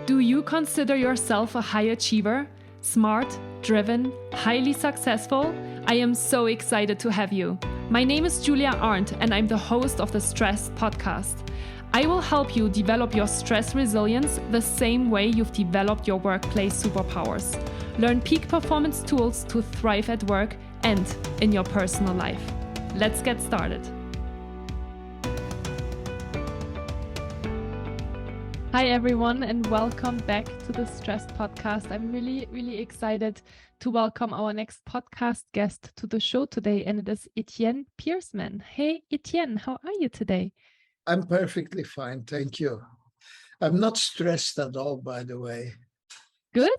Do you consider yourself a high achiever? Smart, driven, highly successful? I am so excited to have you. My name is Julia Arndt and I'm the host of the Stress Podcast. I will help you develop your stress resilience the same way you've developed your workplace superpowers. Learn peak performance tools to thrive at work and in your personal life. Let's get started. Hi everyone and welcome back to the Stress Podcast. I'm really excited to welcome our next podcast guest to the show today, and it is Etienne Peirsman. Hey Etienne, how are you today? I'm perfectly fine, thank you. I'm not stressed at all, by the way. Good.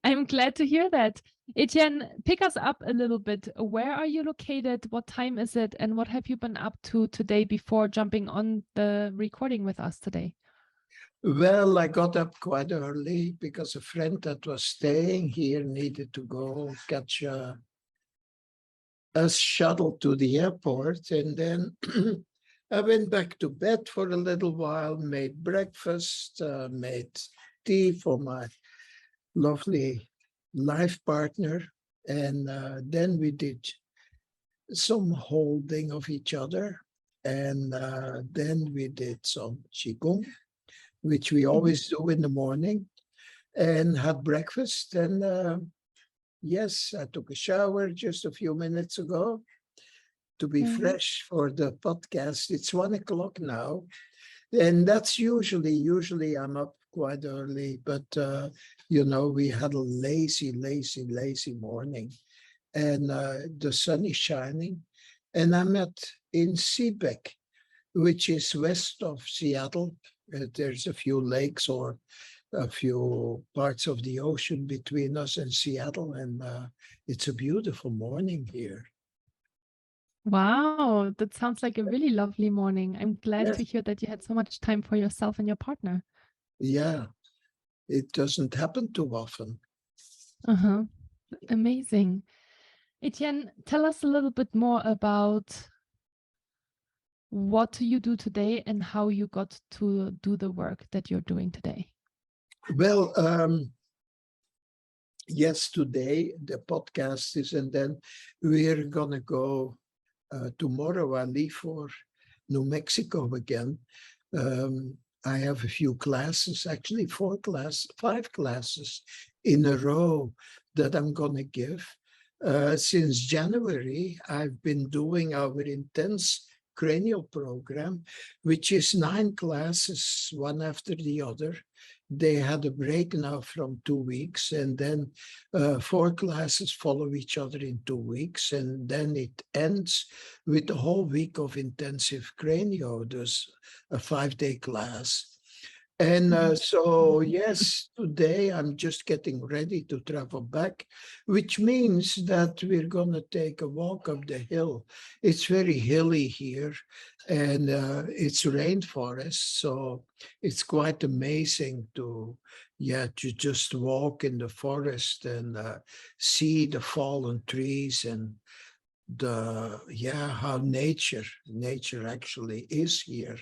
I'm glad to hear that. Etienne, pick us up a little bit. Where are you located? What time is it? And what have you been up to today before jumping on the recording with us today? Well, I got up quite early because a friend that was staying here needed to go catch a shuttle to the airport. And then I went back to bed for a little while, made breakfast, made tea for my lovely life partner. And then we did some holding of each other. And then we did some qigong, which we always do in the morning, and had breakfast. And yes, I took a shower just a few minutes ago to be fresh for the podcast. It's 1 o'clock now. And that's usually I'm up quite early, but we had a lazy morning, and the sun is shining, and I'm in Seebeck, which is west of Seattle. There's a few lakes or a few parts of the ocean between us and Seattle, and it's a beautiful morning here. Wow, that sounds like a really lovely morning. I'm glad to hear that you had so much time for yourself and your partner. Yeah, it doesn't happen too often. Amazing. Etienne, tell us a little bit more about what you do today and how you got to do the work that you're doing today. Well, yes, today the podcast is, and then we're going to go tomorrow. I leave for New Mexico again. I have a few classes, actually 5 classes in a row that I'm going to give. Since January, I've been doing our intense cranial program, which is 9 classes, one after the other. They had a break now from 2 weeks, and then 4 classes follow each other in 2 weeks, and then it ends with a whole week of intensive cranio. There's a 5-day class. And so, yes, today I'm just getting ready to travel back, which means that we're going to take a walk up the hill. It's very hilly here, and it's rainforest, so it's quite amazing to just walk in the forest and see the fallen trees and how nature actually is here.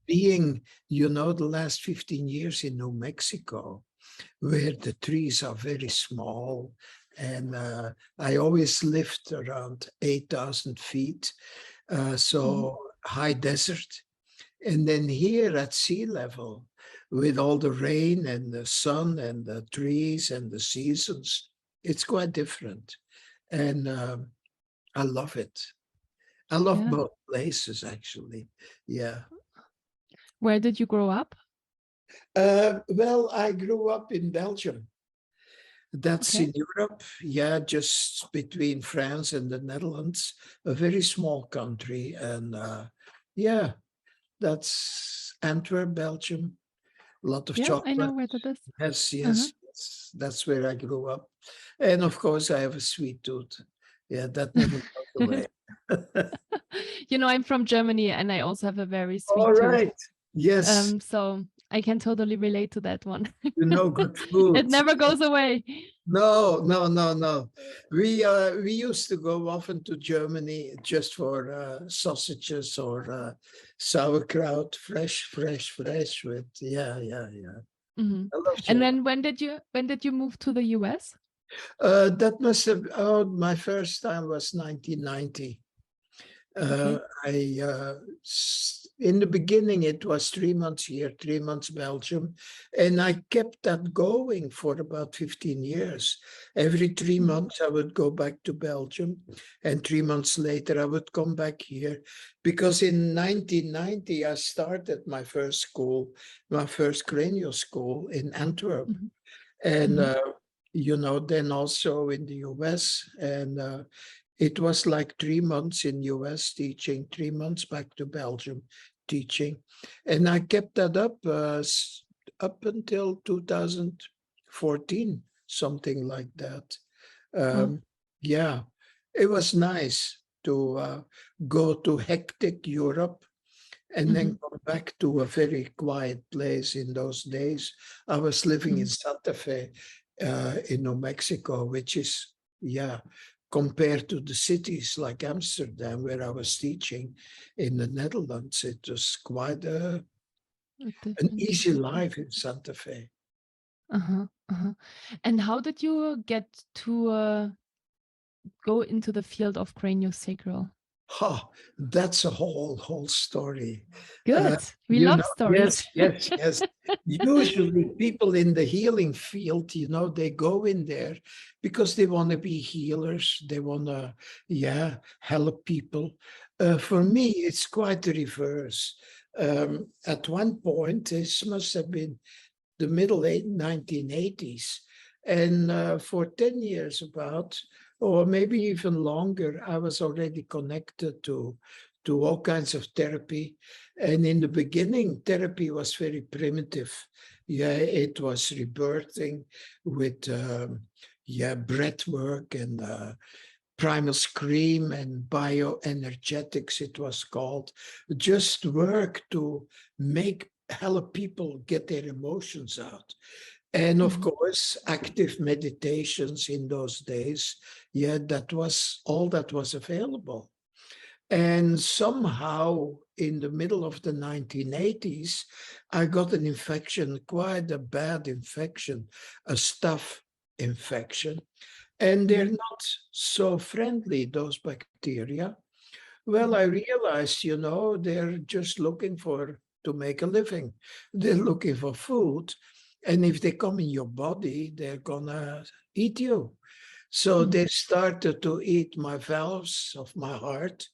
Being, the last 15 years in New Mexico, where the trees are very small, and I always lived around 8,000 feet, so high desert. And then here at sea level, with all the rain and the sun and the trees and the seasons, it's quite different. And I love it. I love both places, actually. Yeah. Where did you grow up? Well, I grew up in Belgium. That's in Europe. Yeah, just between France and the Netherlands, a very small country. And that's Antwerp, Belgium. A lot of chocolate. I know where that is. Yes. That's where I grew up. And of course, I have a sweet tooth. Yeah, that never goes away. I'm from Germany, and I also have a very sweet All tooth. right. Yes. So I can totally relate to that one. You know, good food. It never goes away. No, no, no, no. We used to go often to Germany just for sausages or sauerkraut, fresh with yeah. Mhm. I love And Germany. then when did you move to the US? That must have, oh, my first time was 1990. Okay. In the beginning, it was 3 months here, 3 months Belgium, and I kept that going for about 15 years. Every 3 months, I would go back to Belgium, and 3 months later, I would come back here. Because in 1990, I started my first school, my first Cranio School in Antwerp. Mhm. And, Mhm. then also in the US. And it was like 3 months in US teaching, 3 months back to Belgium teaching. And I kept that up until 2014, something like that. Wow. Yeah, it was nice to go to hectic Europe and then Mhm. come back to a very quiet place. In those days, I was living in Mhm. Santa Fe in New Mexico, which is, yeah, compared to the cities like Amsterdam, where I was teaching in the Netherlands, it was quite an Different. easy life in Santa Fe. Uh-huh. Uh-huh. And how did you get to go into the field of craniosacral? Ha, that's a whole story. Good. We You love know, stories. yes. Usually, people in the healing field, they go in there because they want to be healers. They want to, yeah, help people. For me, it's quite the reverse. At one point, this must have been the middle 1980s. And for 10 years about, or maybe even longer, I was already connected to all kinds of therapy. And in the beginning, therapy was very primitive. Yeah, it was rebirthing with, breath work and primal scream and bioenergetics, it was called. Just work to help people get their emotions out. And of Mhm. course, active meditations in those days. Yeah, that was all that was available. And somehow in the middle of the 1980s, I got an infection, quite a bad infection, a staph infection. And they're Mhm. not so friendly, those bacteria. Well, I realized, they're just looking to make a living. They're looking for food. And if they come in your body, they're gonna eat you. So Mhm. they started to eat my valves of my heart,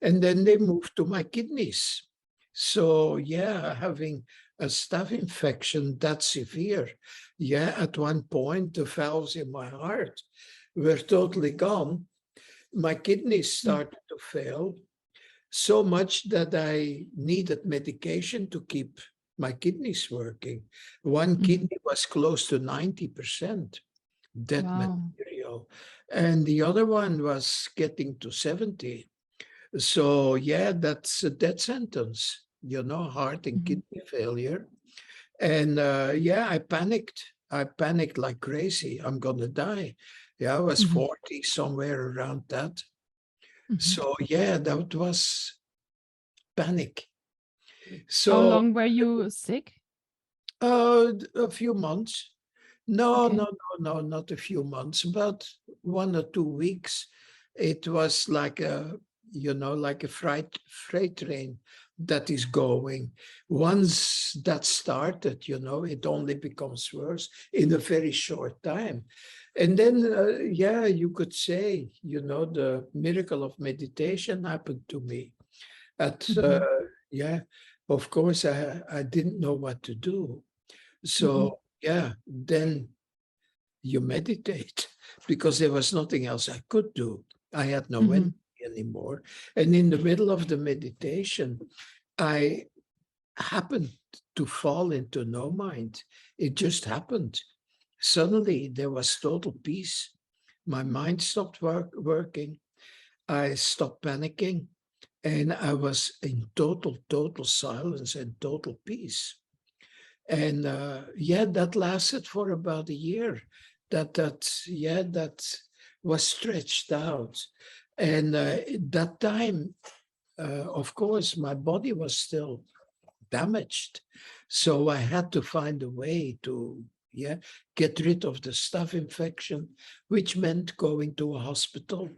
and then they moved to my kidneys. So yeah, having a staph infection that severe, yeah, at one point the valves in my heart were totally gone. My kidneys Mhm. started to fail so much that I needed medication to keep my kidneys working. One Mhm. kidney was close to 90% dead Wow. material, and the other one was getting to 70. So yeah, that's a death sentence, heart and Mhm. kidney failure. And yeah, I panicked. I panicked like crazy. I'm gonna die. Yeah, I was Mhm. 40, somewhere around that. Mhm. So yeah, that was panic. How So long were you sick? a few months. No, Okay. no, no, no, not a few months, about 1 or 2 weeks. It was like like a freight train that is going. Once that started, it only becomes worse in a very short time. And then, yeah, you could say, the miracle of meditation happened to me. At, Mhm. yeah, of course, I didn't know what to do. Mhm. So, yeah, then you meditate because there was nothing else I could do. I had no energy Mhm. anymore. And in the middle of the meditation, I happened to fall into no mind. It just happened. Suddenly, there was total peace. My mind stopped working. I stopped panicking. And I was in total silence and total peace. And yeah, that lasted for about a year. That was stretched out. And at that time, of course, my body was still damaged. So I had to find a way to get rid of the staph infection, which meant going to a hospital.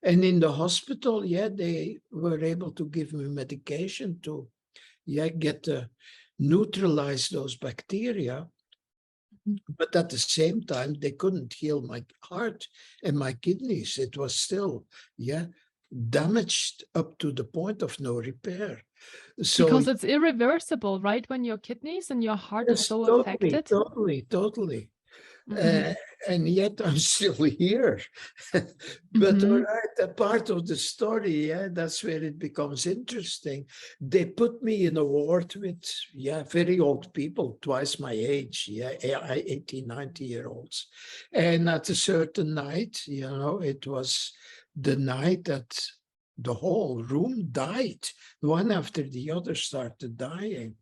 And in the hospital, they were able to give me medication to get neutralize those bacteria. But at the same time, they couldn't heal my heart and my kidneys. It was still, damaged up to the point of no repair. So Because it's irreversible, right? When your kidneys and your heart is yes, so totally, affected. totally. Mhm. And yet I'm still here. But all Mhm. right, a part of the story, that's where it becomes interesting. They put me in a ward with, very old people, twice my age, 80, 90-year-olds. And at a certain night, it was the night that the whole room died. One after the other started dying.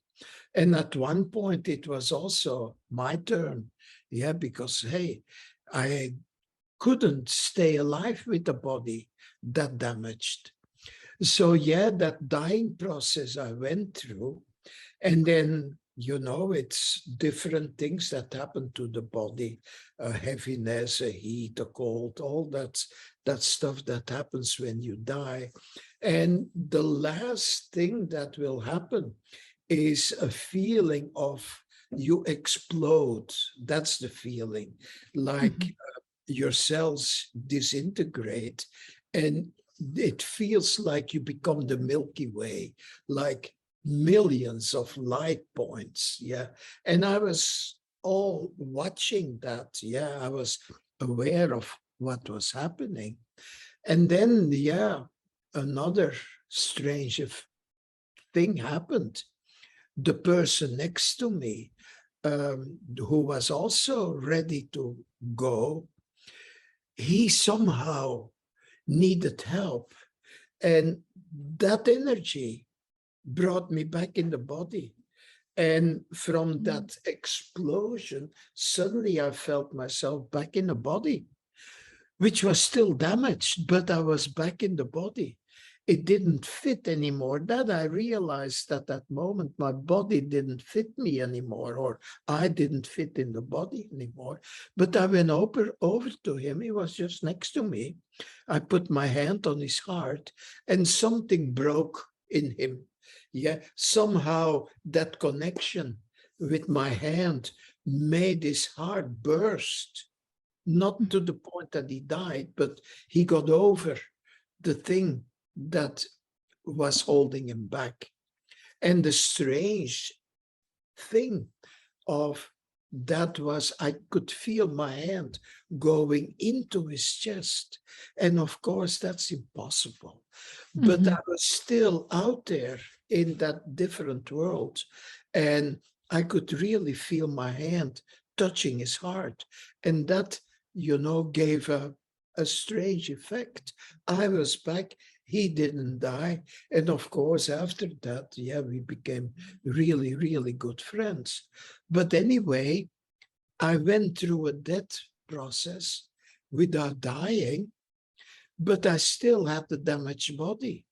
And at one point, it was also my turn. Because, hey, I couldn't stay alive with the body that damaged. So, that dying process I went through. And then, it's different things that happen to the body, heaviness, a heat, a cold, all that stuff that happens when you die. And the last thing that will happen is a feeling of you explode. That's the feeling, like Mhm. your cells disintegrate, and it feels like you become the Milky Way, like millions of light points. And I was all watching that. I was aware of what was happening. And then, another strange thing happened. The person next to me, who was also ready to go, he somehow needed help. And that energy brought me back in the body. And from Mhm. that explosion, suddenly I felt myself back in the body, which was still damaged, but I was back in the body. It didn't fit anymore. That I realized at that moment, my body didn't fit me anymore, or I didn't fit in the body anymore. But I went over to him. He was just next to me. I put my hand on his heart, and something broke in him. Somehow that connection with my hand made his heart burst, not to the point that he died, but he got over the thing that was holding him back. And the strange thing of that was I could feel my hand going into his chest. And of course, that's impossible. But I Mhm. was still out there in that different world. And I could really feel my hand touching his heart. And that, gave a strange effect. I was back. He didn't die. And of course, after that, we became really, really good friends. But anyway, I went through a death process without dying, but I still had the damaged body.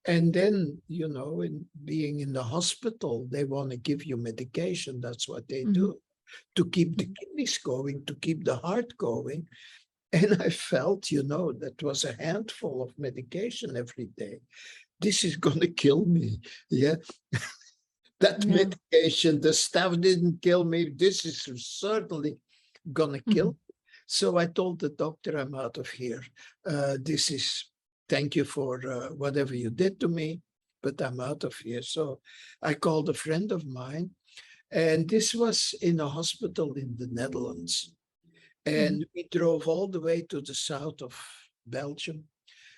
And then, in being in the hospital, they want to give you medication. That's what they Mhm. do to keep the Mhm. kidneys going, to keep the heart going. And I felt, that was a handful of medication every day. This is going to kill me. Yeah. That Yeah. medication, the stuff didn't kill me. This is certainly gonna kill. Mhm. So I told the doctor, I'm out of here. Thank you for whatever you did to me, but I'm out of here. So I called a friend of mine, and this was in a hospital in the Netherlands. Mhm. And we drove all the way to the south of Belgium,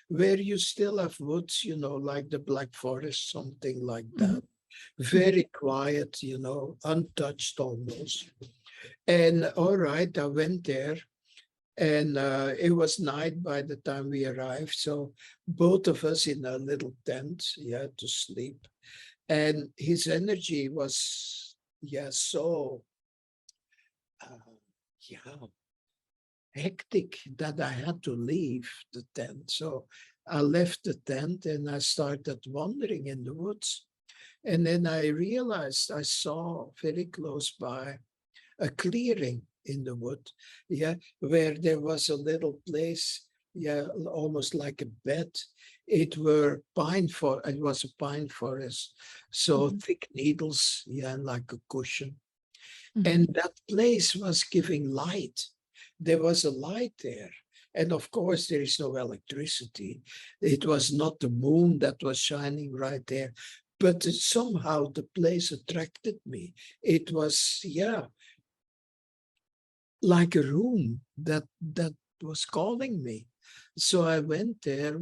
where you still have woods, like the Black Forest, something like Mhm. that. Very quiet, untouched almost. And all right, I went there, and it was night by the time we arrived. So both of us in a little tent, to sleep. And his energy was so hectic that I had to leave the tent. So I left the tent and I started wandering in the woods. And then I realized I saw very close by a clearing in the wood, where there was a little place, almost like a bed. It was a pine forest, so thick needles, like a cushion. And that place was giving light. There was a light there. And of course, there is no electricity. It was not the moon that was shining right there. But somehow the place attracted me. It was, like a room that was calling me. So I went there,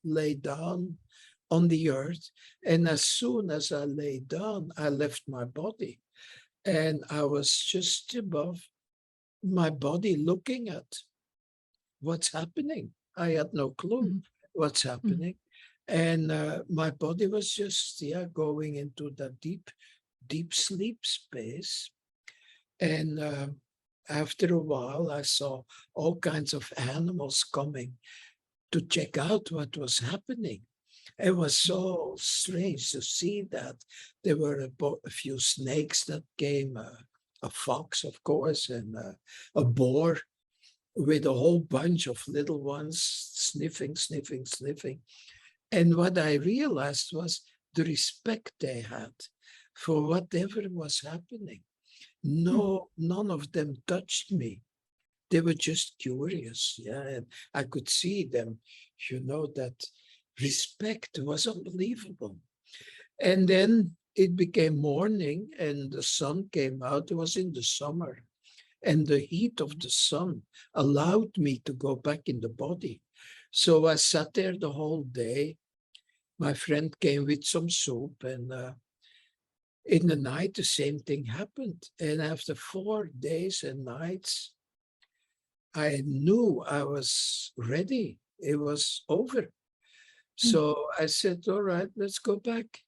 lay down on the earth. And as soon as I lay down, I left my body. And I was just above my body looking at what's happening. I had no clue what's happening. And my body was just, going into that deep sleep space. And after a while, I saw all kinds of animals coming to check out what was happening. It was so strange to see that. There were a few snakes that came, a fox, of course, and a boar with a whole bunch of little ones sniffing. And what I realized was the respect they had for whatever was happening. None of them touched me. They were just curious, and I could see them, that respect was unbelievable. And then it became morning and the sun came out. It was in the summer. And the heat of the sun allowed me to go back in the body. So I sat there the whole day. My friend came with some soup, and in the night, the same thing happened. And after 4 days and nights, I knew I was ready. It was over. So I said, all right, let's go back.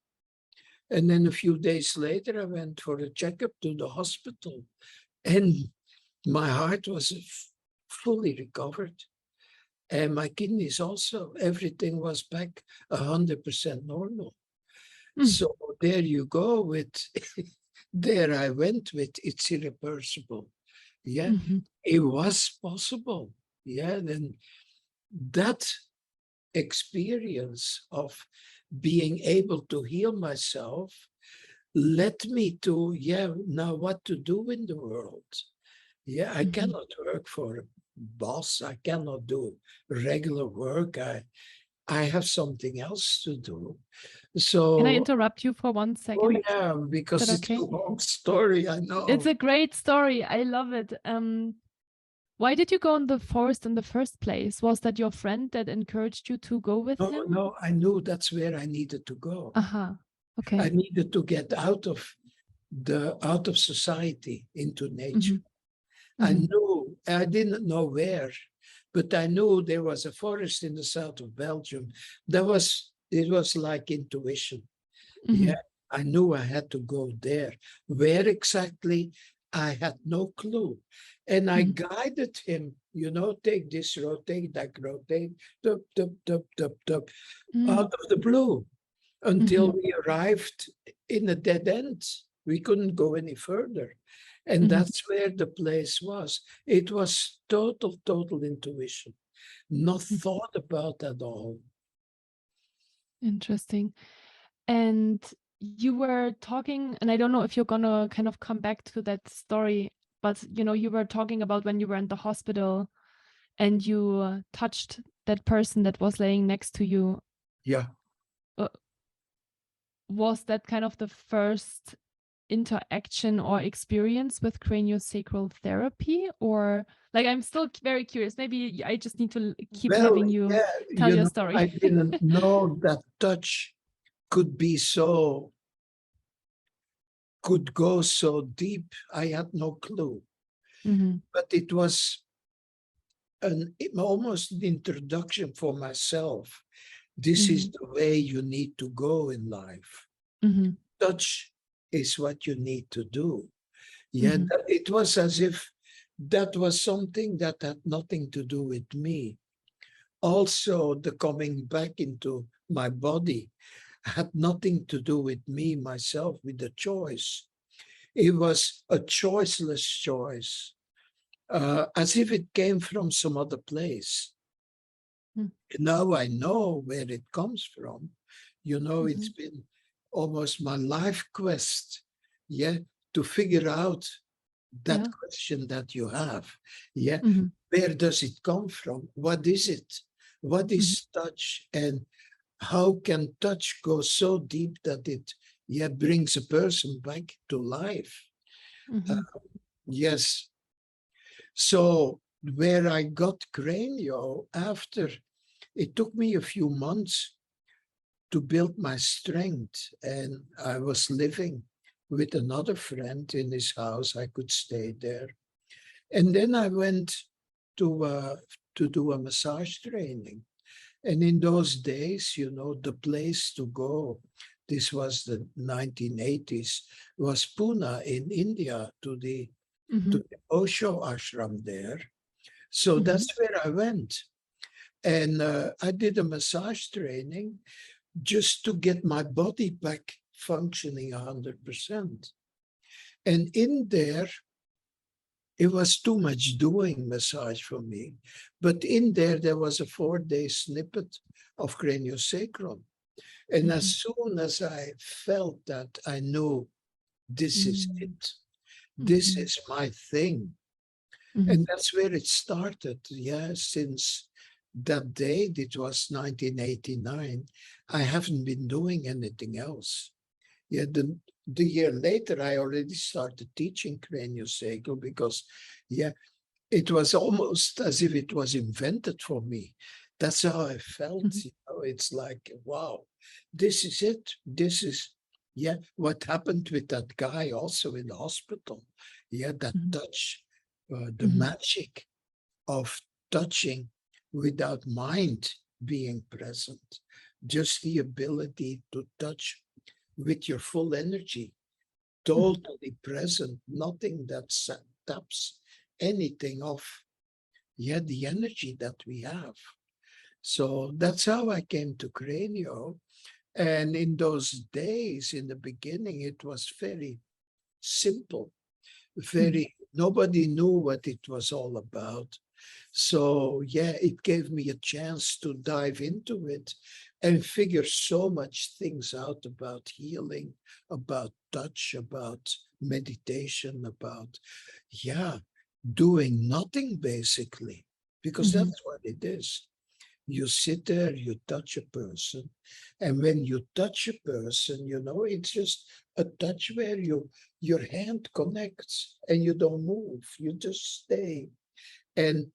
And then a few days later, I went for a checkup to the hospital. And my heart was fully recovered. And my kidneys also, everything was back 100% normal. So there you go with, there I went with, it's irreversible. It was possible. Then that experience of being able to heal myself led me to, now what to do in the world. I cannot work for a boss. I cannot do regular work. I have something else to do. So can I interrupt you for 1 second? Because it's a long story, I know. It's a great story. I love it. Why did you go in the forest in the first place? Was that your friend that encouraged you to go with him? No, I knew that's where I needed to go. Okay. I needed to get out of society into nature. I knew, I didn't know where, but I knew there was a forest in the south of Belgium. It was like intuition. I knew I had to go there. Where exactly, I had no clue. And I guided him, take this road, take that road, take out of the blue, until we arrived in a dead end. We couldn't go any further. And that's where the place was. It was total intuition, not thought about at all. Interesting. And you were talking, and I don't know if you're gonna kind of come back to that story, but you were talking about when you were in the hospital and you touched that person that was laying next to you. Was that kind of the first interaction or experience with craniosacral therapy? Or like, I'm still very curious. Maybe I just need to keep having you tell your story. I didn't know that touch could go so deep. I had no clue. But it was almost an introduction for myself. This is the way you need to go in life. Touch is what you need to do. Yeah, Mm-hmm. it was as if that was something that had nothing to do with me. Also, the coming back into my body had nothing to do with me, myself, with the choice. It was a choiceless choice, as if it came from some other place. Now I know where it comes from. Mm-hmm. It's been almost my life quest, yeah, to figure out that Yeah. question that you have. Yeah, Mm-hmm. where does it come from? What is it? What Mm-hmm. is touch? And how can touch go so deep that it, yeah, brings a person back to life? Uh, Mm-hmm. yes. So where I got Cranio after, it took me a few months to build my strength. And I was living with another friend in his house. I could stay there. And then I went to do a massage training. And in those days, the place to go, this was the 1980s, was Pune in India Mm-hmm. to the Osho ashram there. So Mm-hmm. that's where I went. And I did a massage training just to get my body back functioning 100%. And in there, it was too much doing massage for me. But in there was a 4-day snippet of craniosacral. And as Mm-hmm. soon as I felt that, I knew this is it. This Mm-hmm. is my thing. Mm-hmm. And that's where it started. Yeah, since that date, it was 1989, I haven't been doing anything else. Yeah, the year later, I already started teaching craniosacral because, yeah, it was almost as if it was invented for me. That's how I felt. Mm-hmm. It's like, wow, this is it. This is, yeah, what happened with that guy also in the hospital. Yeah, that touch, the Mm-hmm. magic of touching without mind being present, just the ability to touch with your full energy, Mm-hmm. totally present, nothing that taps anything off, yeah, the energy that we have. So that's how I came to Cranio. And in those days, in the beginning, it was very simple, Mm-hmm. nobody knew what it was all about. So, yeah, it gave me a chance to dive into it and figure so much things out about healing, about touch, about meditation, about, yeah, doing nothing basically, because Mm-hmm. that's what it is. You sit there, you touch a person, and when you touch a person, it's just a touch where your hand connects and you don't move, you just stay. And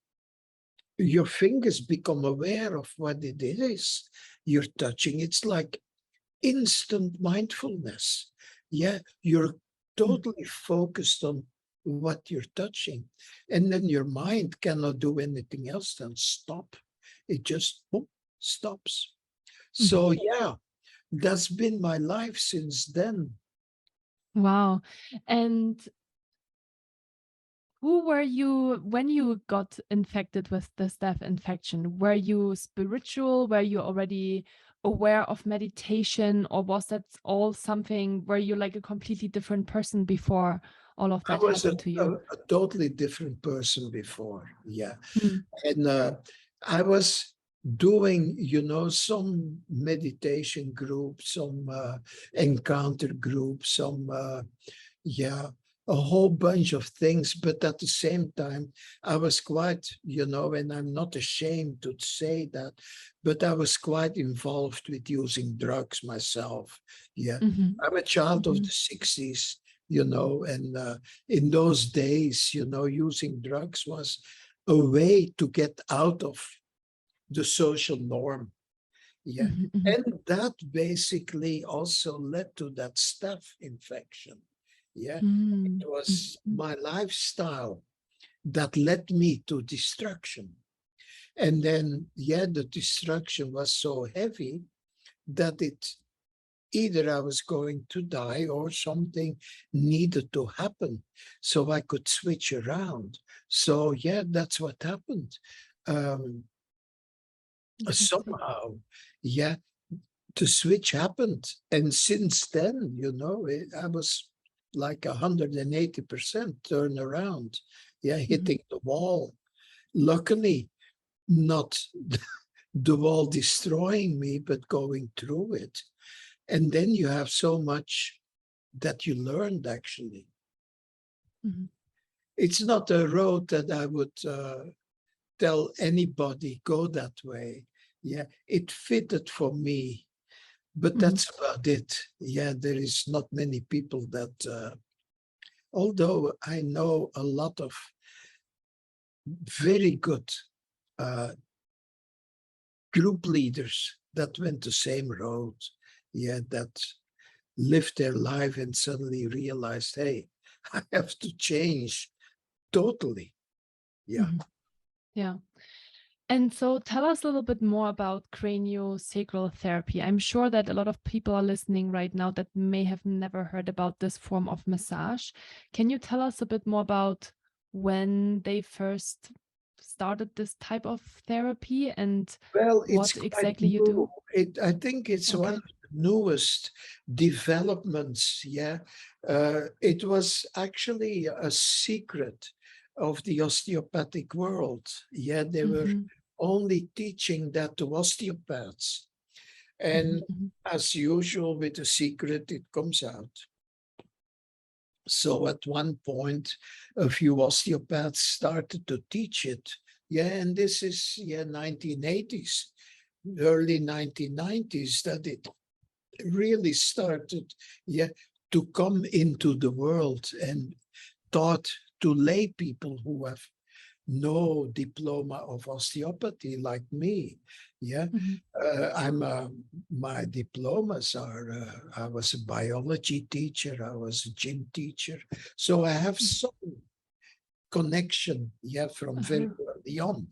your fingers become aware of what it is you're touching. It's like instant mindfulness. Yeah, you're totally focused on what you're touching. And then your mind cannot do anything else than stop. It just boom, stops. Mm-hmm. So, yeah, that's been my life since then. Wow. And who were you when you got infected with the staph infection? Were you spiritual? Were you already aware of meditation, or was that all something? Were you like a completely different person before all of I that was happened to you? a totally different person before. Yeah. Mm. And I was doing, some meditation groups, some encounter groups, some, yeah, a whole bunch of things. But at the same time, I was quite, and I'm not ashamed to say that, but I was quite involved with using drugs myself. Yeah. Mm-hmm. I'm a child of Mm-hmm. the 60s. And in those days, using drugs was a way to get out of the social norm. Yeah. Mm-hmm. And that basically also led to that staph infection. Yeah. Mm-hmm. It was Mm-hmm. my lifestyle that led me to destruction. And then, yeah, the destruction was so heavy that it either I was going to die or something needed to happen so I could switch around. So yeah, that's what happened. Somehow, yeah, the switch happened. And since then, I was like 180% turn around, yeah, hitting the wall. Luckily, not the wall destroying me, but going through it. And then you have so much that you learned, actually. It's not a road that I would tell anybody go that way. Yeah, it fitted for me, but that's about it. Yeah, there is not many people that, although I know a lot of very good group leaders that went the same road, yeah, that lived their life and suddenly realized, hey, I have to change totally. Yeah. Yeah. And so tell us a little bit more about craniosacral therapy. I'm sure that a lot of people are listening right now that may have never heard about this form of massage. Can you tell us a bit more about when they first started this type of therapy and Well, it's what quite exactly you new. do? I think it's one of the newest developments. Yeah. It was actually a secret of the osteopathic world. Yeah, they were only teaching that to osteopaths. And as usual with a secret, it comes out. So at one point, a few osteopaths started to teach it. Yeah, and this is 1980s, early 1990s that it really started, to come into the world and taught to lay people who have no diploma of osteopathy like me. Yeah, my diplomas are, I was a biology teacher, I was a gym teacher. So I have some connection, from very early on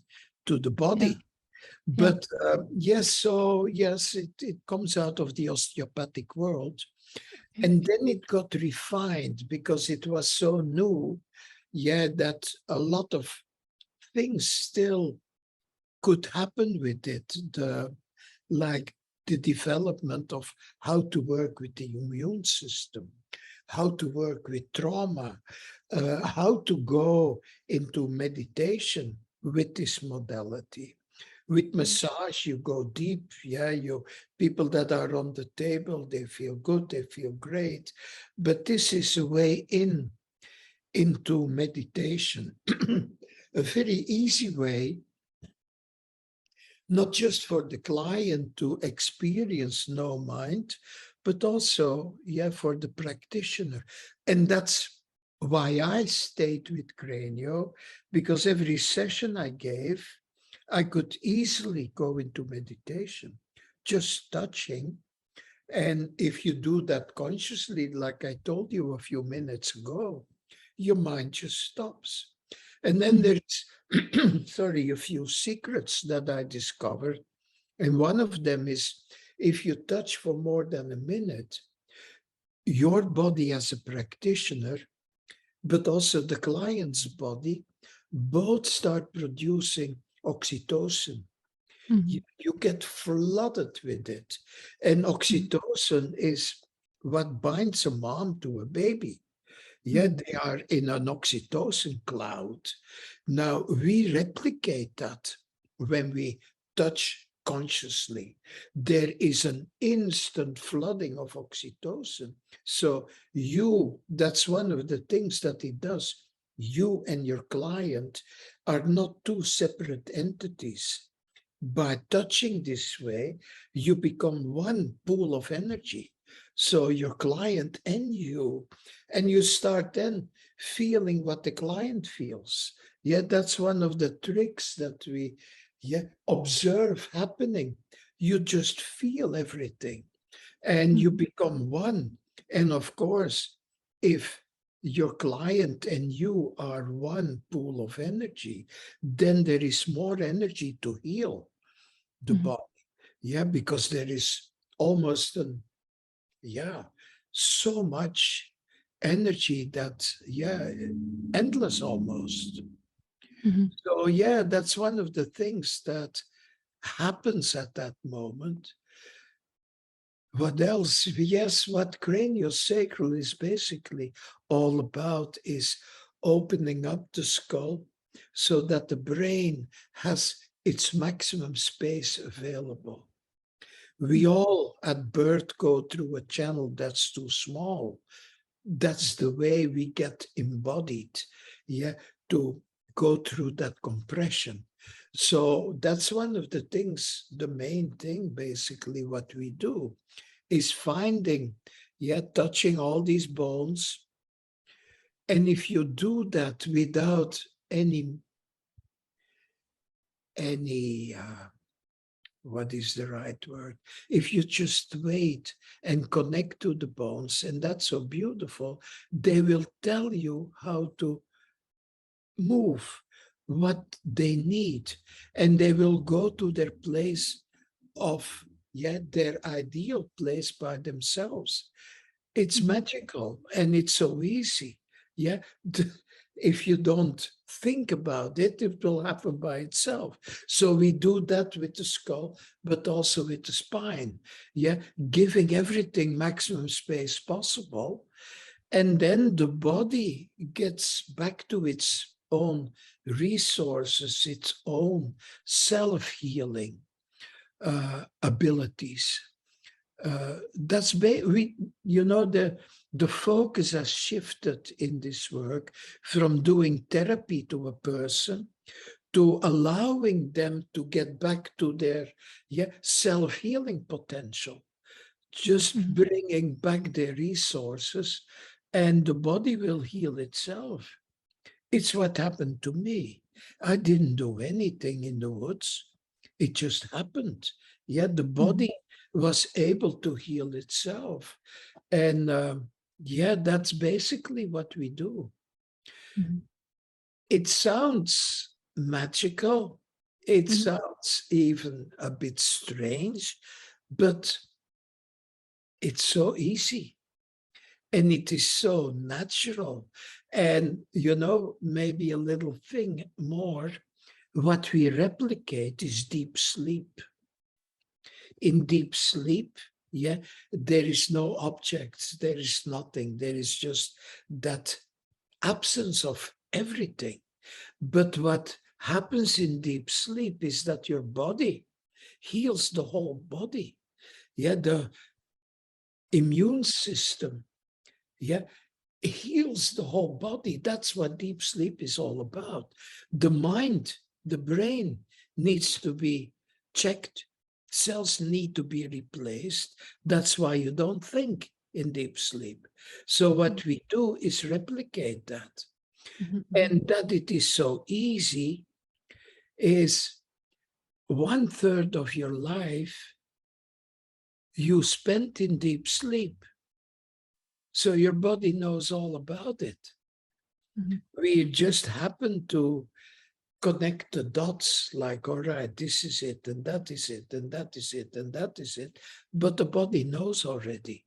to the body. But yes, it comes out of the osteopathic world. And then it got refined because it was so new, that a lot of things still could happen with it. Like the development of how to work with the immune system, how to work with trauma, how to go into meditation with this modality. With massage, you go deep. Yeah, people that are on the table, they feel good, they feel great. But this is a way into meditation, a very easy way, not just for the client to experience no mind, but also, for the practitioner. And that's why I stayed with Cranio, because every session I gave, I could easily go into meditation, just touching. And if you do that consciously, like I told you a few minutes ago, your mind just stops. And then there's, a few secrets that I discovered. And one of them is if you touch for more than a minute, your body as a practitioner, but also the client's body, both start producing oxytocin. You get flooded with it. And oxytocin is what binds a mom to a baby. Yeah, they are in an oxytocin cloud. Now, we replicate that when we touch consciously. There is an instant flooding of oxytocin. So that's one of the things that it does. You and your client are not two separate entities. By touching this way, you become one pool of energy. So your client and you start then feeling what the client feels. Yeah, that's one of the tricks that we observe happening. You just feel everything and you become one. And of course, if your client and you are one pool of energy, then there is more energy to heal the body. Yeah, because there is almost an so much energy that, endless almost. Mhm. So, that's one of the things that happens at that moment. What else? Yes, what craniosacral is basically all about is opening up the skull so that the brain has its maximum space available. We all at birth go through a channel that's too small. That's the way we get embodied, to go through that compression. So that's one of the things, the main thing, basically, what we do is finding, touching all these bones. And if you do that without any what is the right word? If you just wait and connect to the bones, and that's so beautiful, they will tell you how to move, what they need, and they will go to their place of, their ideal place by themselves. It's magical and it's so easy. Yeah. If you don't think about it, it will happen by itself. So we do that with the skull, but also with the spine. Yeah. Giving everything maximum space possible. And then the body gets back to its own resources, its own self-healing abilities. That's the focus has shifted in this work from doing therapy to a person to allowing them to get back to their self-healing potential, just bringing back their resources, and the body will heal itself. It's what happened to me. I didn't do anything in the woods. It just happened. The body was able to heal itself. And that's basically what we do. Mhm. It sounds magical. It Mhm. sounds even a bit strange, but it's so easy. And it is so natural. And, maybe a little thing more, what we replicate is deep sleep. In deep sleep, there is no objects, there is nothing, there is just that absence of everything. But what happens in deep sleep is that your body heals the whole body. The immune system, heals the whole body. That's what deep sleep is all about. The mind, the brain needs to be checked. Cells need to be replaced. That's why you don't think in deep sleep. So what we do is replicate that. And that it is so easy is 1/3 of your life you spent in deep sleep. So your body knows all about it. We just happen to connect the dots like, all right, this is it, and that is it, and that is it, and that is it. But the body knows already.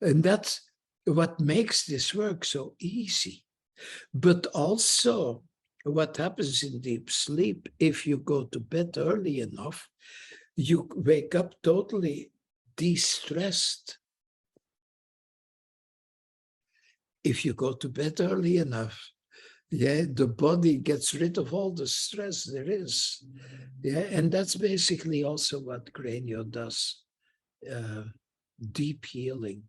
And that's what makes this work so easy. But also, what happens in deep sleep, if you go to bed early enough, you wake up totally de-stressed. If you go to bed early enough, the body gets rid of all the stress there is. And that's basically also what Cranio does, deep healing.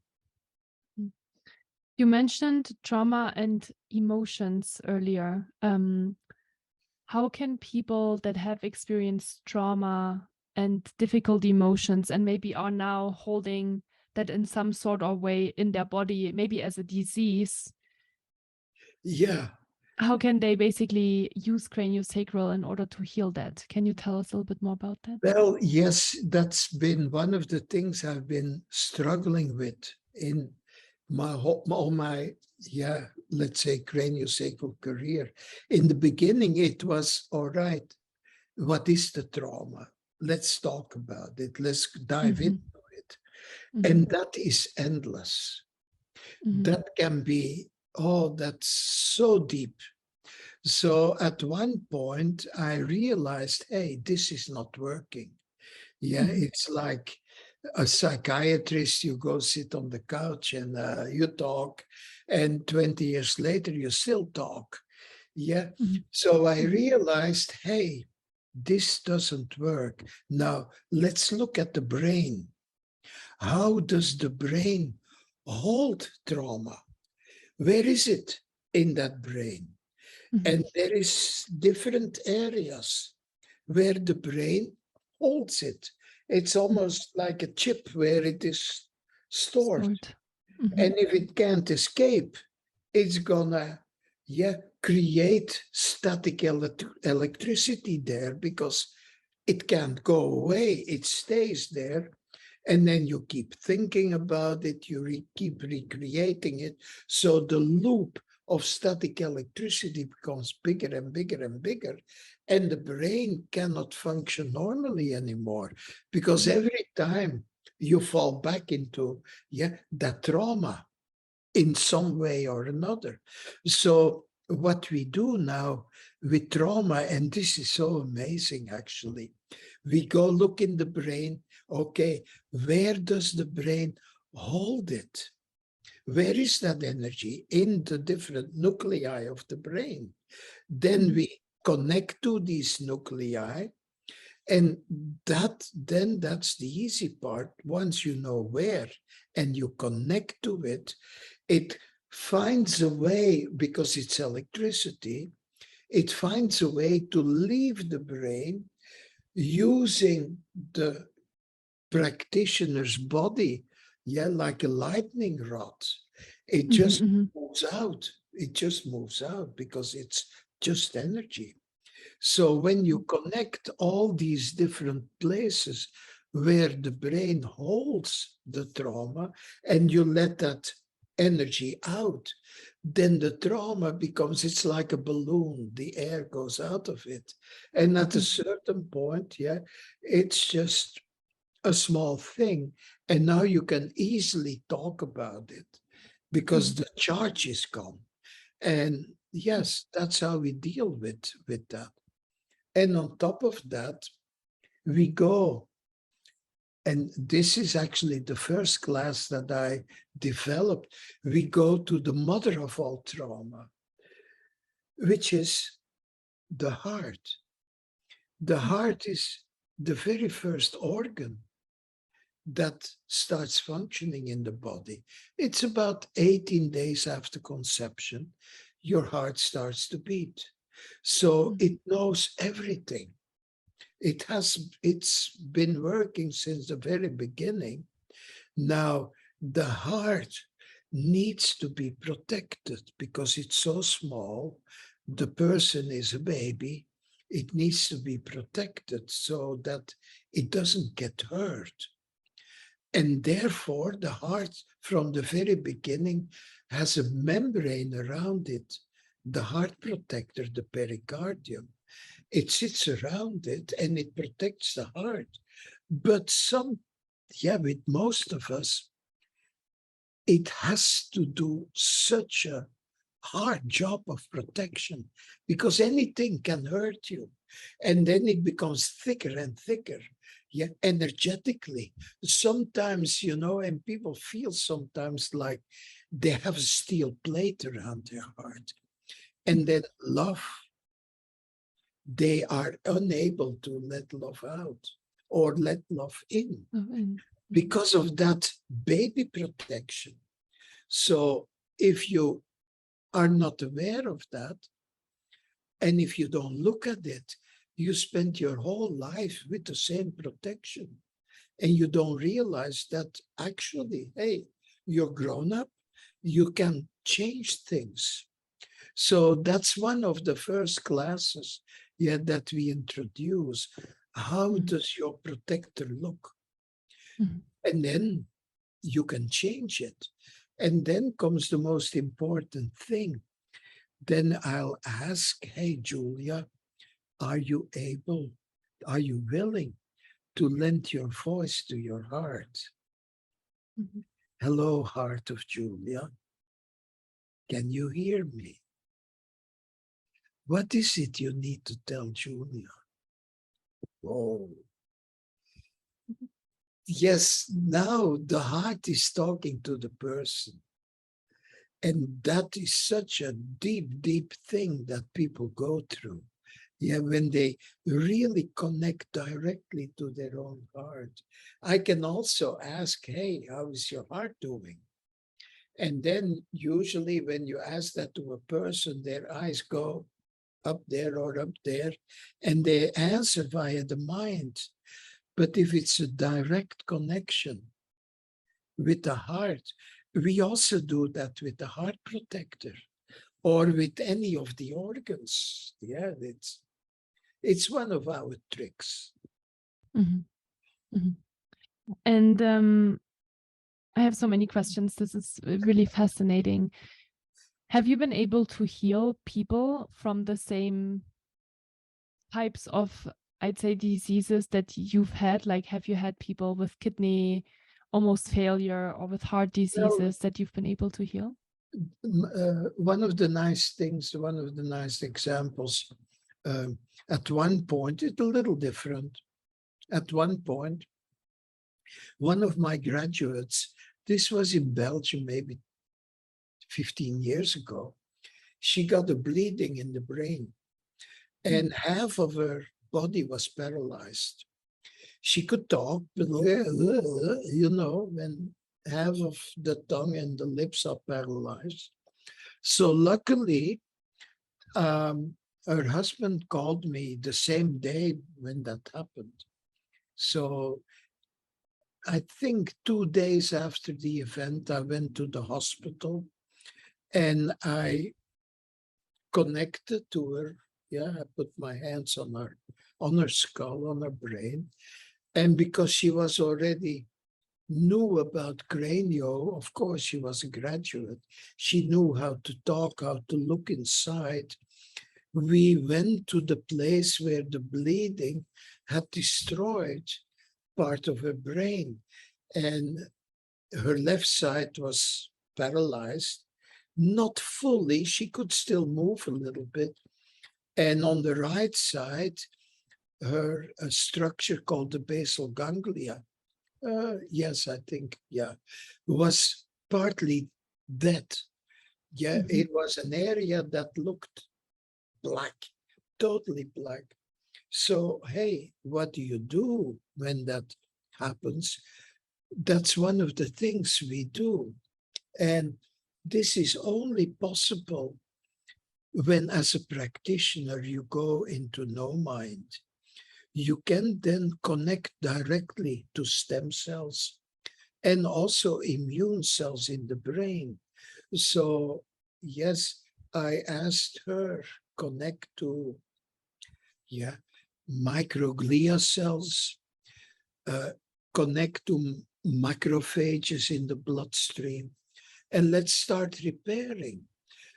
You mentioned trauma and emotions earlier. How can people that have experienced trauma and difficult emotions and maybe are now holding that in some sort of way in their body, maybe as a disease, how can they basically use craniosacral in order to heal that? Can you tell us a little bit more about that? Well, yes, that's been one of the things I've been struggling with in all my, let's say, craniosacral career. In the beginning, it was, all right, what is the trauma? Let's talk about it. Let's dive into it. And that is endless. That can be, oh, that's so deep. So at one point, I realized, hey, this is not working. Yeah, it's like a psychiatrist, you go sit on the couch and you talk, and 20 years later, you still talk. Yeah. So I realized, hey, this doesn't work. Now, let's look at the brain. How does the brain hold trauma? Where is it in that brain? And there is different areas where the brain holds it. It's almost like a chip where it is stored. And if it can't escape, it's gonna, create static electricity there because it can't go away. It stays there. And then you keep thinking about it, you keep recreating it. So the loop of static electricity becomes bigger and bigger and bigger. And the brain cannot function normally anymore because every time you fall back into that trauma in some way or another. So what we do now with trauma, and this is so amazing actually, we go look in the brain. Okay, where does the brain hold it? Where is that energy in the different nuclei of the brain? Then we connect to these nuclei, and that's the easy part. Once you know where and you connect to it, it finds a way, because it's electricity, it finds a way to leave the brain using the practitioner's body, like a lightning rod. It just moves out. It just moves out because it's just energy. So when you connect all these different places where the brain holds the trauma and you let that energy out, then the trauma becomes, it's like a balloon. The air goes out of it. And at a certain point, it's just a small thing. And now you can easily talk about it because the charge is gone. And yes, that's how we deal with that. And on top of that, we go, and this is actually the first class that I developed. We go to the mother of all trauma, which is the heart. The heart is the very first organ that starts functioning in the body. It's about 18 days after conception, your heart starts to beat. So it knows everything. It's been working since the very beginning. Now, the heart needs to be protected because it's so small. The person is a baby. It needs to be protected so that it doesn't get hurt. And therefore, the heart from the very beginning has a membrane around it, the heart protector, the pericardium. It sits around it and it protects the heart. But with most of us, it has to do such a hard job of protection because anything can hurt you. And then it becomes thicker and thicker, energetically. Sometimes, and people feel sometimes like they have a steel plate around their heart. And then love, they are unable to let love out or let love in because of that baby protection. So if you are not aware of that, and if you don't look at it, you spend your whole life with the same protection. And you don't realize that actually, hey, you're grown up, you can change things. So that's one of the first classes that we introduce. How does your protector look? And then you can change it. And then comes the most important thing. Then I'll ask, hey, Julia, are you willing to lend your voice to your heart? Mhm. Hello, heart of Julia. Can you hear me? What is it you need to tell Julia? Oh, yes, now the heart is talking to the person. And that is such a deep, deep thing that people go through. Yeah, when they really connect directly to their own heart. I can also ask, hey, how is your heart doing? And then usually when you ask that to a person, their eyes go up there or up there, and they answer via the mind. But if it's a direct connection with the heart, we also do that with the heart protector or with any of the organs. Yeah, it's one of our tricks. Mhm. Mhm. And I have so many questions. This is really fascinating. Have you been able to heal people from the same types of, I'd say, diseases that you've had? Like, have you had people with kidney almost failure or with heart Well, diseases that you've been able to heal? one of the nice things, one of the nice examples, at one point, it's a little different. At one point, one of my graduates, this was in Belgium maybe 15 years ago, she got a bleeding in the brain and half of her body was paralyzed. She could talk, but when half of the tongue and the lips are paralyzed. So luckily, um, her husband called me the same day when that happened. So I think 2 days after the event, I went to the hospital and I connected to her. Yeah, I put my hands on her skull, on her brain. And because she was already knew about Cranio, of course, she was a graduate. She knew how to talk, how to look inside. We went to the place where the bleeding had destroyed part of her brain. And her left side was paralyzed, not fully. She could still move a little bit. And on the right side, her a structure called the basal ganglia, yes, I think, yeah, was partly dead. Yeah, Mhm. it was an area that looked black, totally black. So, hey, what do you do when that happens? That's one of the things we do. And this is only possible when, as a practitioner, you go into no mind. You can then connect directly to stem cells and also immune cells in the brain. So, yes, I asked her connect to, yeah, microglia cells, uh, connect to macrophages in the bloodstream, and let's start repairing.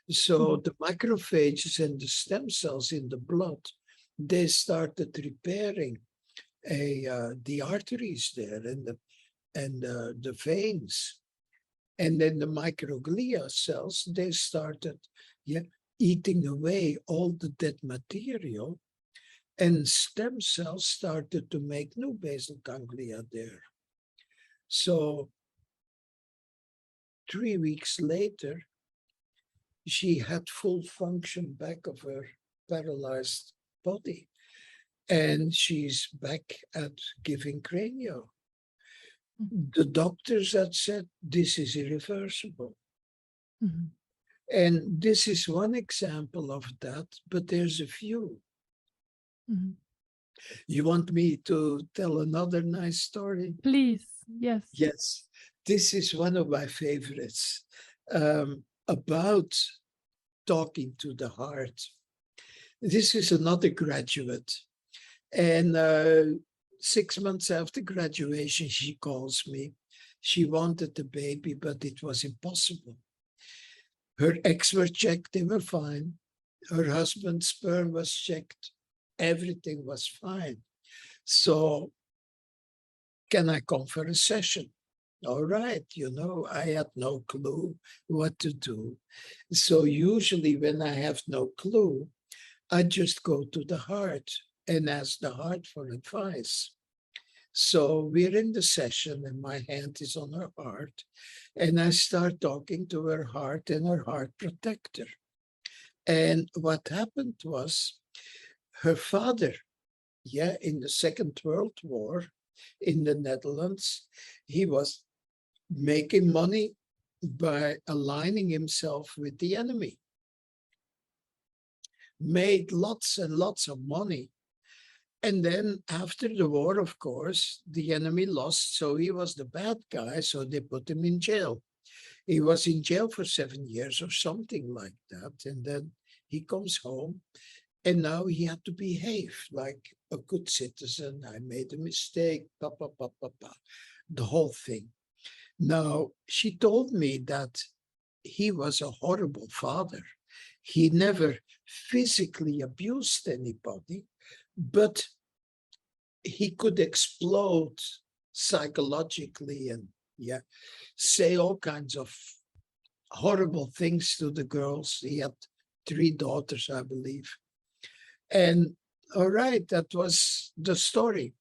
So Mhm. the macrophages and the stem cells in the blood, they started repairing the arteries there and the veins. And then the microglia cells, they started, yeah, eating away all the dead material, and stem cells started to make new basal ganglia there. So 3 weeks later, she had full function back of her paralyzed body, and she's back at giving cranio. The doctors had said this is irreversible. Mhm. And this is one example of that, but there's a few. Mhm. You want me to tell another nice story? Please, yes. Yes, this is one of my favorites, about talking to the heart. This is another graduate. And 6 months after graduation, she calls me. She wanted the baby, but it was impossible. Her eggs were checked, they were fine. Her husband's sperm was checked, everything was fine. So, can I come for a session? All right, I had no clue what to do. So usually when I have no clue, I just go to the heart and ask the heart for advice. So we're in the session and my hand is on her heart and I start talking to her heart and her heart protector. And what happened was her father, in the Second World War in the Netherlands, he was making money by aligning himself with the enemy, made lots and lots of money. And then after the war, of course, the enemy lost. So he was the bad guy. So they put him in jail. He was in jail for 7 years or something like that. And then he comes home and now he had to behave like a good citizen. I made a mistake, the whole thing. Now, she told me that he was a horrible father. He never physically abused anybody, but he could explode psychologically and say all kinds of horrible things to the girls. He had 3 daughters, I believe. And all right, that was the story.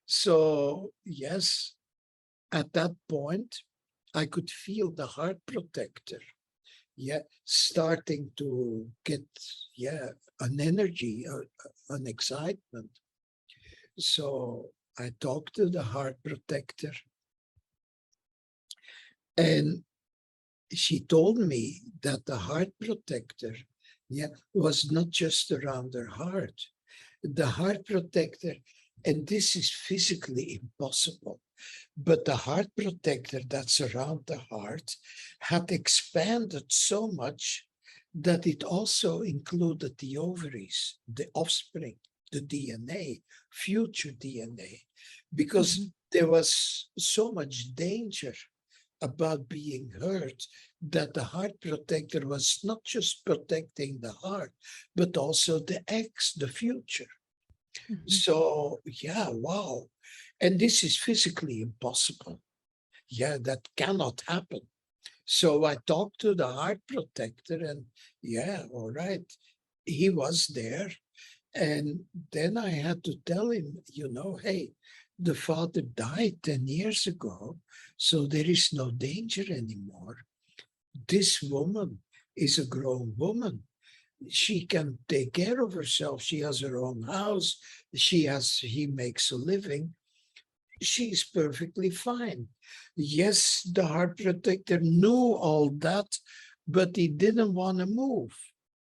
So yes, at that point, I could feel the heart protector, starting to get, an energy, an excitement. So I talked to the heart protector, and she told me that the heart protector, was not just around her heart. The heart protector, and this is physically impossible, but the heart protector that's around the heart had expanded so much that it also included the ovaries, the offspring, the DNA, future DNA, because there was so much danger about being hurt that the heart protector was not just protecting the heart, but also the eggs, the future. So, wow. And this is physically impossible. That cannot happen. So I talked to the heart protector and all right. He was there. And then I had to tell him, hey, the father died 10 years ago, so there is no danger anymore. This woman is a grown woman. She can take care of herself. She has her own house. He makes a living. She's perfectly fine. Yes, the heart protector knew all that, but he didn't want to move.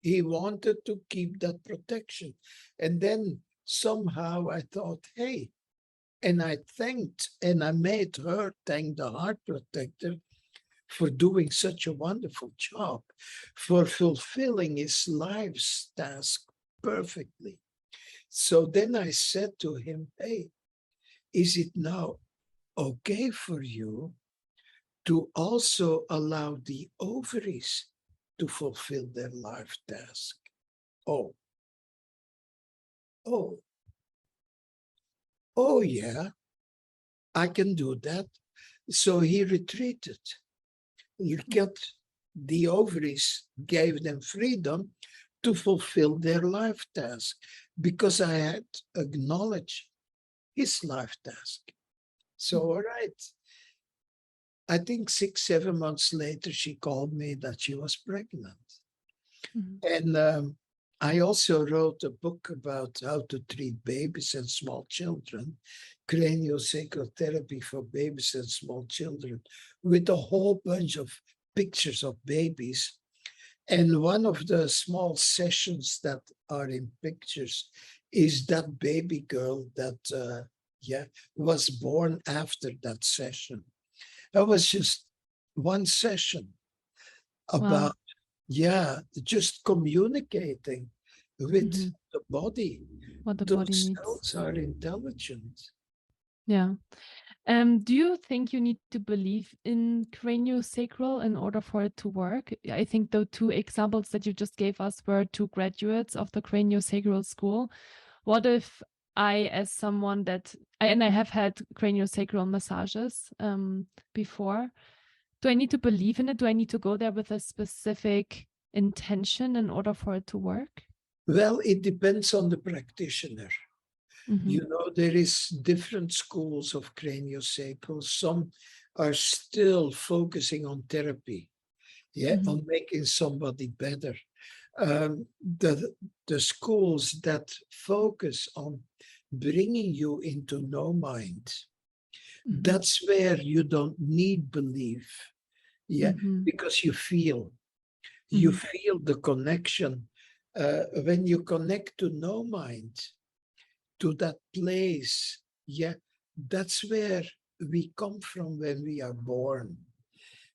He wanted to keep that protection. And then somehow I thought, hey, and I thanked and I made her thank the heart protector for doing such a wonderful job, for fulfilling his life's task perfectly. So then I said to him, hey, is it now okay for you to also allow the ovaries to fulfill their life task? Oh, oh, oh, yeah, I can do that. So he retreated. He kept the ovaries, gave them freedom to fulfill their life task because I had acknowledged his life task. So, all right. I think 6, 7 months later, she called me that she was pregnant. And I also wrote a book about how to treat babies and small children, CranioSacral Therapy for Babies and Small Children, with a whole bunch of pictures of babies. And one of the small sessions that are in pictures is that baby girl that, was born after that session. That was just one session about, just communicating with the body. What the body Those needs. cells are intelligent. Yeah. Do you think you need to believe in craniosacral in order for it to work? I think the 2 examples that you just gave us were 2 graduates of the CranioSacral School. What if as someone that, and I have had craniosacral massages before, do I need to believe in it? Do I need to go there with a specific intention in order for it to work? Well, it depends on the practitioner. Mm-hmm. You know, there is different schools of craniosacral. Some are still focusing on therapy, on making somebody better. The schools that focus on bringing you into no mind, that's where you don't need belief, because you feel the connection. When you connect to no mind, to that place, that's where we come from when we are born.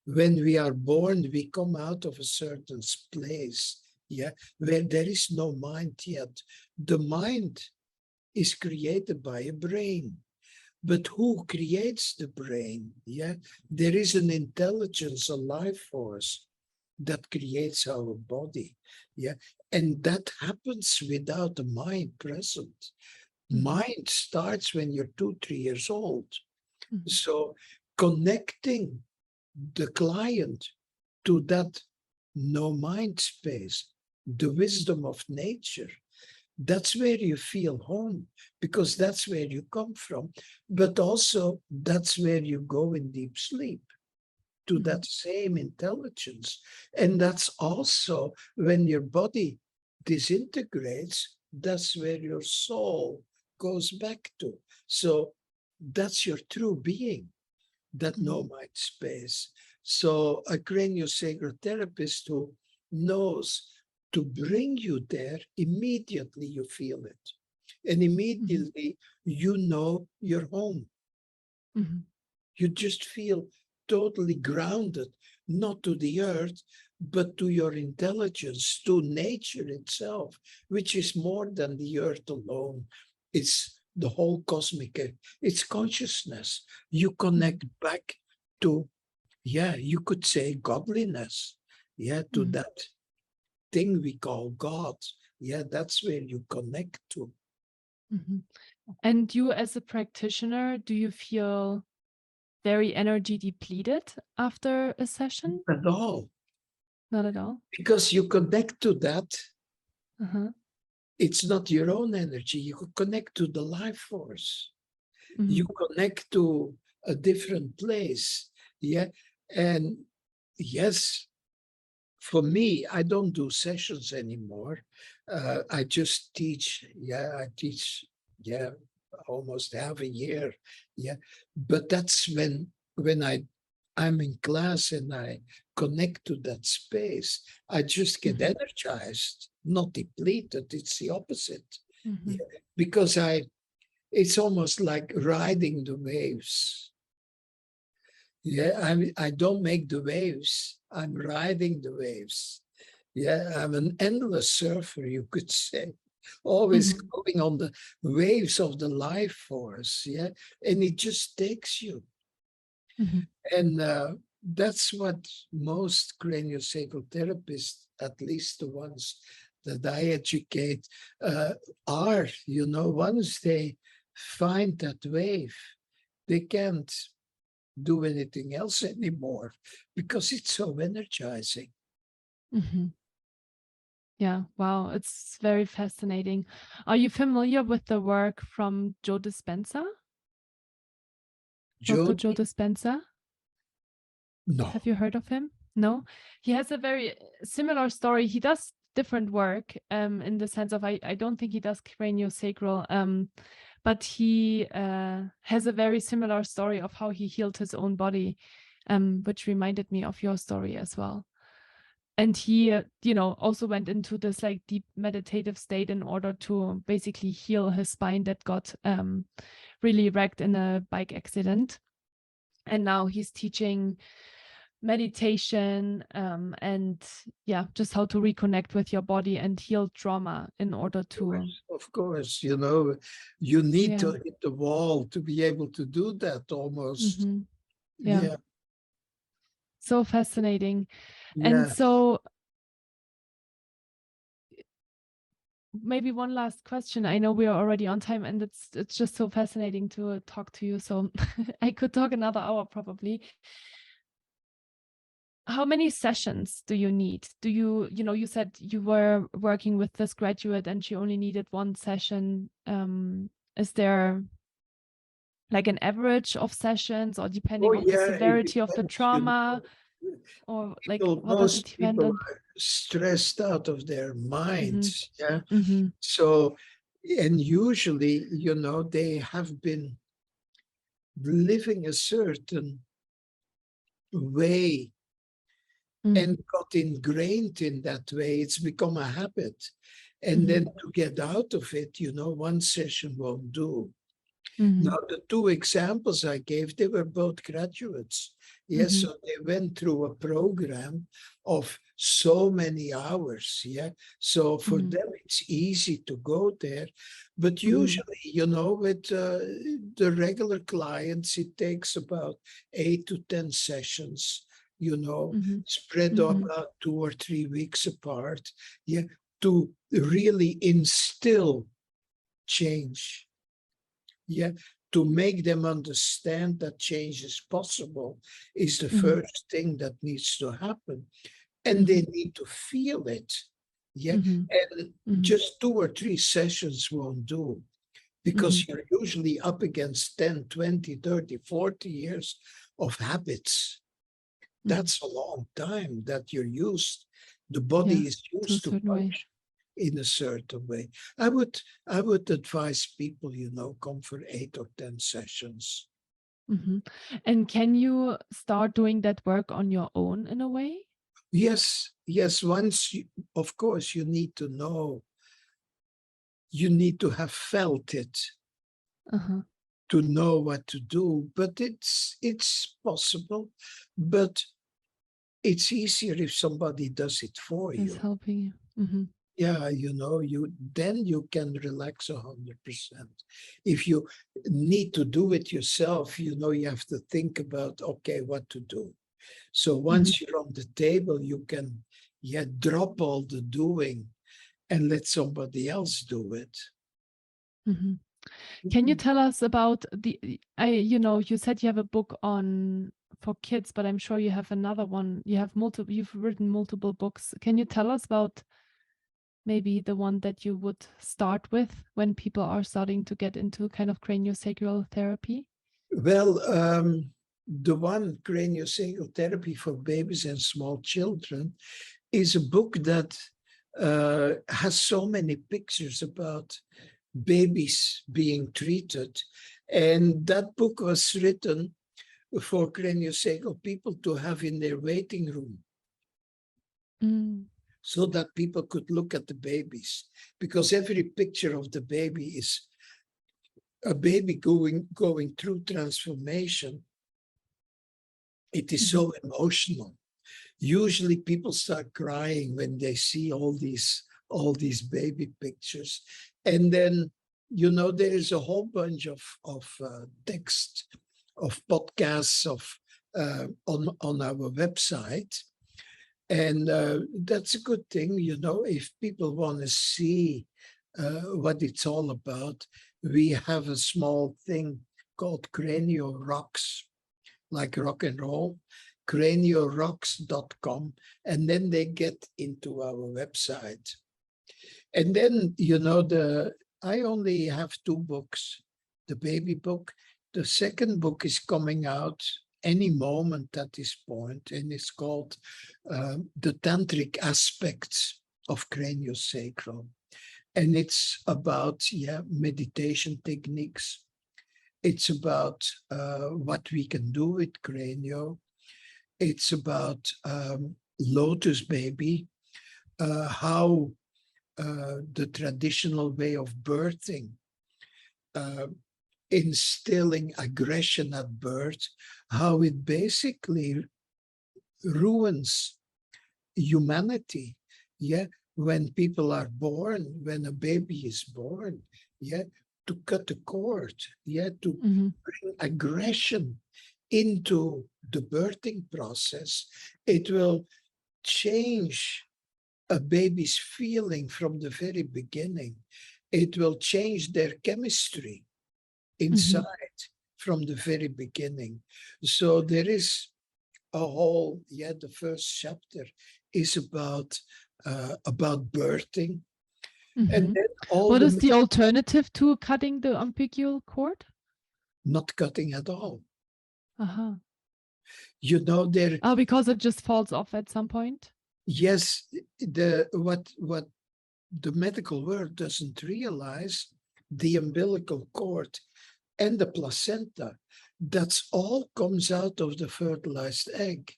When we are born, we come out of a certain place, where there is no mind yet. The mind is created by a brain. But who creates the brain? There is an intelligence, a life force that creates our body. And that happens without the mind present. Mind starts when you're 2-3 years old. So connecting the client to that no mind space, the wisdom of nature, that's where you feel home, because that's where you come from. But also that's where you go in deep sleep, to that same intelligence. And that's also when your body disintegrates, that's where your soul goes back to. So that's your true being, that no mind space. So a craniosacral therapist who knows to bring you there, immediately you feel it. And immediately you know you're home. You just feel totally grounded, not to the earth, but to your intelligence, to nature itself, which is more than the earth alone. It's the whole cosmic, it's consciousness. You connect back to, you could say godliness, to that thing we call God. That's where you connect to. And you as a practitioner, do you feel very energy depleted after a session? At all. Not at all. Because you connect to that. It's not your own energy. You connect to the life force. You connect to a different place. And yes, for me, I don't do sessions anymore. I just teach. I teach. Almost half a year. But that's when I'm in class and I connect to that space, I just get energized, not depleted. It's the opposite. Because it's almost like riding the waves. I don't make the waves. I'm riding the waves. I'm an endless surfer, you could say. Always going on the waves of the life force. And it just takes you. And that's what most craniosacral therapists, at least the ones that I educate, are. Once they find that wave, they can't do anything else anymore because it's so energizing. Yeah, wow, it's very fascinating. Are you familiar with the work from Joe Dispenza? Dr. Joe Dispenza? No. Have you heard of him? No? He has a very similar story. He does different work in the sense of, I don't think he does craniosacral, but he has a very similar story of how he healed his own body, which reminded me of your story as well. And he, also went into this like deep meditative state in order to basically heal his spine that got really wrecked in a bike accident. And now he's teaching meditation and just how to reconnect with your body and heal trauma in order to. Of course, you need to hit the wall to be able to do that almost. Yeah. So fascinating. And so maybe one last question. I know we are already on time, and it's just so fascinating to talk to you. So I could talk another hour probably. How many sessions do you need? Do you, you said you were working with this graduate and she only needed one session. Is there like an average of sessions, or depending on the yeah, it severity of the depends. trauma, or like what does it Most depend people on? are stressed out of their minds. Yeah. Mm-hmm. So, and usually, they have been living a certain way and got ingrained in that way. It's become a habit. And then to get out of it, one session won't do. Now, the two examples I gave, they were both graduates. Yes, so they went through a program of so many hours. Yeah, so for them it's easy to go there, but usually, with the regular clients, it takes about 8 to 10 sessions. Spread about 2 or 3 weeks apart. Yeah, to really instill change. Yeah, to make them understand that change is possible is the first thing that needs to happen. And they need to feel it. Yeah. And just 2 or 3 sessions won't do, because you're usually up against 10, 20, 30, 40 years of habits. That's a long time that you're used. The body is To a used to certain way. function in a certain way. I would advise people, come for 8 or 10 sessions. And can you start doing that work on your own in a way? Yes. Once, of course, you need to know. You need to have felt it to know what to do. But it's possible. But it's easier if somebody does it for It's you. helping you. Yeah, then you can relax 100%. If you need to do it yourself, you have to think about, okay, what to do. So once you're on the table, you can drop all the doing and let somebody else do it. Can you tell us about you said you have a book for kids, but I'm sure you have another one. You've written multiple books. Can you tell us about maybe the one that you would start with when people are starting to get into kind of craniosacral therapy? Well, the one, CranioSacral Therapy for Babies and Small Children, is a book that has so many pictures about babies being treated. And that book was written for craniosacral people to have in their waiting room, so that people could look at the babies, because every picture of the baby is a baby going through transformation. It is so emotional. Usually people start crying when they see all these baby pictures. And then, there is a whole bunch of text, of podcasts, on our website. And that's a good thing, if people want to see what it's all about. We have a small thing called Cranio Rocks, like rock and roll, craniorocks.com, and then they get into our website. And then, I only have 2 books, the baby book. The second book is coming out any moment at this point, and it's called The Tantric Aspects of Craniosacral. And it's about, meditation techniques. It's about what we can do with cranio. It's about Lotus Baby, how the traditional way of birthing, instilling aggression at birth, how it basically ruins humanity. Yeah, when people are born, when a baby is born, to cut the cord, to bring aggression into the birthing process, it will change a baby's feeling from the very beginning. It will change their chemistry inside from the very beginning. So there is a whole, the first chapter is about birthing. And then what is the alternative to cutting the umbilical cord? Not cutting at all. Uh-huh. You know, there. Oh, because it just falls off at some point? Yes, what the medical world doesn't realize, the umbilical cord and the placenta, that's all comes out of the fertilized egg.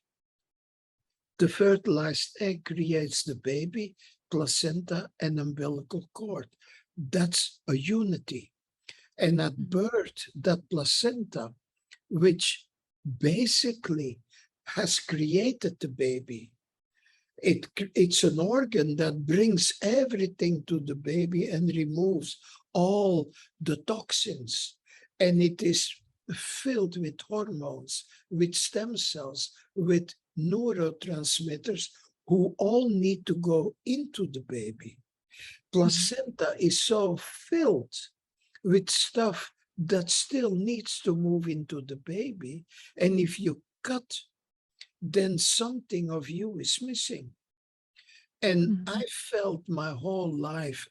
The fertilized egg creates the baby, placenta, and umbilical cord. That's a unity. And at birth, that placenta, which basically has created the baby, it's an organ that brings everything to the baby and removes all the toxins. And it is filled with hormones, with stem cells, with neurotransmitters who all need to go into the baby. Placenta is so filled with stuff that still needs to move into the baby. And if you cut, then something of you is missing. And I felt my whole life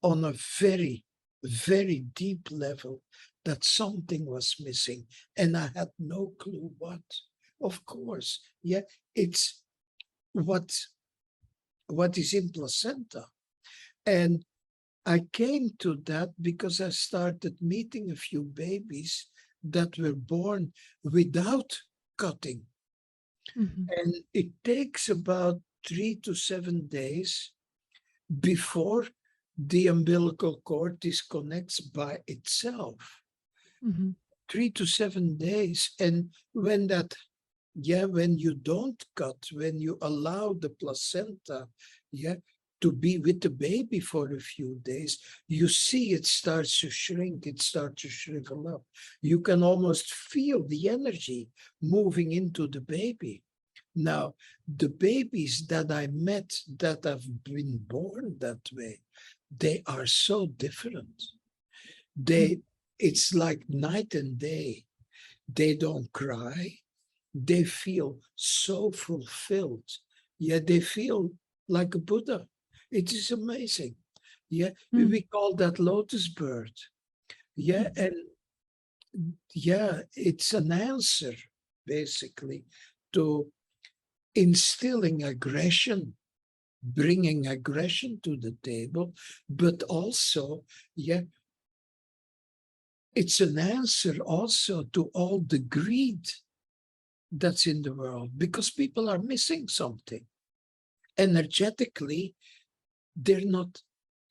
on a very, very deep level that something was missing. And I had no clue what. Of course, it's what is in placenta. And I came to that because I started meeting a few babies that were born without cutting. And it takes about 3 to 7 days before the umbilical cord disconnects by itself. 3 to 7 days. And when you don't cut, when you allow the placenta, to be with the baby for a few days, you see it starts to shrink, it starts to shrivel up. You can almost feel the energy moving into the baby. Now, the babies that I met that have been born that way, they are so different. It's like night and day. They don't cry. They feel so fulfilled. They feel like a Buddha. It is amazing. We call that lotus bird. And it's an answer, basically, to instilling aggression, bringing aggression to the table, but also, it's an answer also to all the greed that's in the world, because people are missing something. Energetically, they're not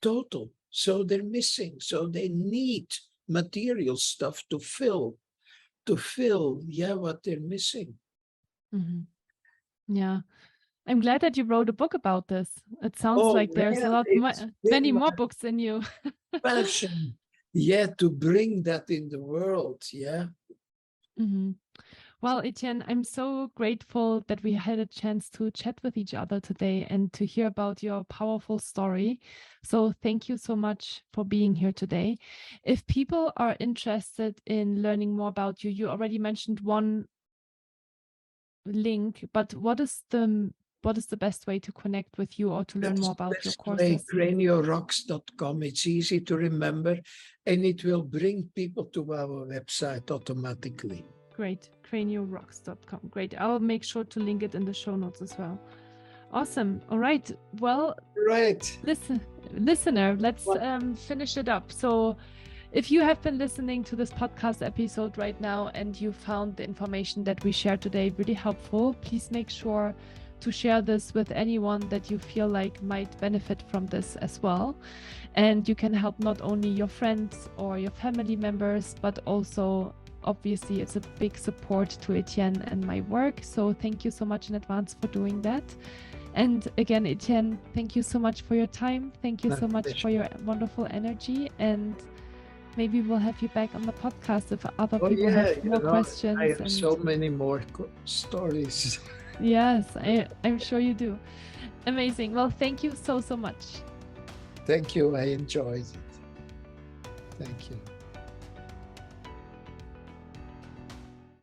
total, so they're missing. So they need material stuff to fill, what they're missing. Yeah. I'm glad that you wrote a book about this. It sounds like there's a lot many more books in you. Passion, to bring that in the world, Well, Etienne, I'm so grateful that we had a chance to chat with each other today and to hear about your powerful story. So thank you so much for being here today. If people are interested in learning more about you, you already mentioned one link, but what is the best way to connect with you or to learn more about your courses? CranioRocks.com. It's easy to remember, and it will bring people to our website automatically. Great. CranioRocks.com. Great. I'll make sure to link it in the show notes as well. Awesome. All right. Well, listener, let's finish it up. So if you have been listening to this podcast episode right now and you found the information that we shared today really helpful, please make sure to share this with anyone that you feel like might benefit from this as well. And you can help not only your friends or your family members, but also obviously it's a big support to Etienne and my work. So thank you so much in advance for doing that. And again, Etienne, thank you so much for your time. Thank you so much for your wonderful energy. And maybe we'll have you back on the podcast if other people have more questions. I have so many more stories. Yes, I'm sure you do. Amazing. Well, thank you so much. Thank you. I enjoyed it. Thank you.